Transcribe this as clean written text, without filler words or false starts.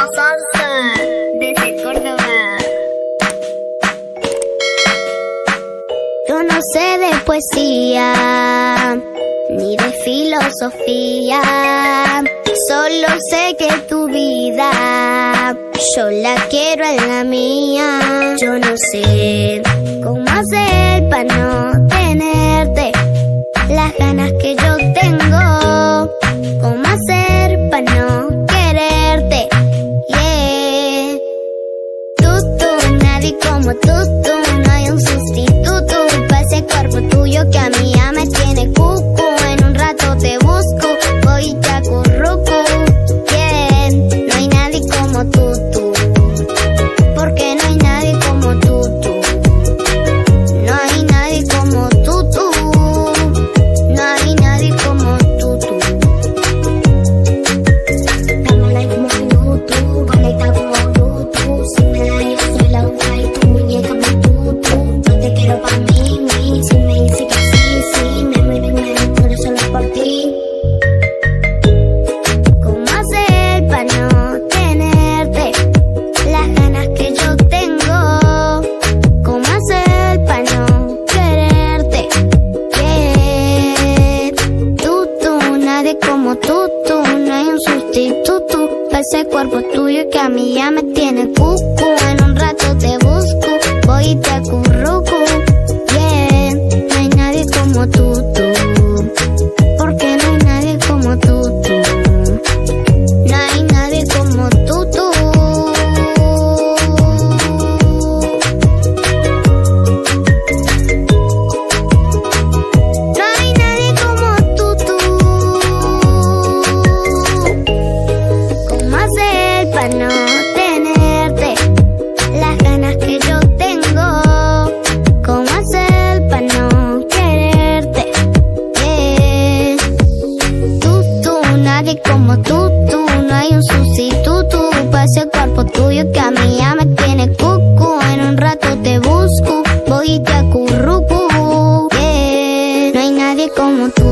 la salsa desde Córdoba. Yo no sé de poesía ni de filosofía, solo sé que tu vida yo la quiero en la mía. Yo no sé cómo hacer para no tenerte las ganas que yo tengo, cómo hacer para no quererte, yeah. Nadie como tú, no hay un sustituto para ese cuerpo tuyo que a mí ya me tiene cucu. En un rato te busco, voy y te acurruco, yeah. No hay nadie como tú, porque no hay nadie como tú. No hay nadie como tú, no hay nadie como tú. Dame like como Bluetooth, conecta como Bluetooth. Si me da yo soy la otra y tu muñeca por tú. Yo te quiero pa' mí. Si me dice que sí, me muero solo por ti. ¿Cómo hacer pa' no tenerte las ganas que yo tengo? ¿Cómo hacer pa' no quererte, yeah. Nadie como tú, no hay un sustituto para ese cuerpo tuyo que a mí ya me tiene cucu. En un rato te busco, voy y te acurruco, yeah. No hay nadie como tú, porque no hay nadie como tú. No hay nadie como tú. No hay nadie como tú. ¿Cómo hacer para no tenerte las ganas que yo tengo? ¿Cómo hacer para no quererte, yeah. Nadie como tú, no hay un sustituto para ese cuerpo tuyo que a mí ya me tiene cucu. En un rato te busco, voy y te acurruco, yeah. No hay nadie como tú.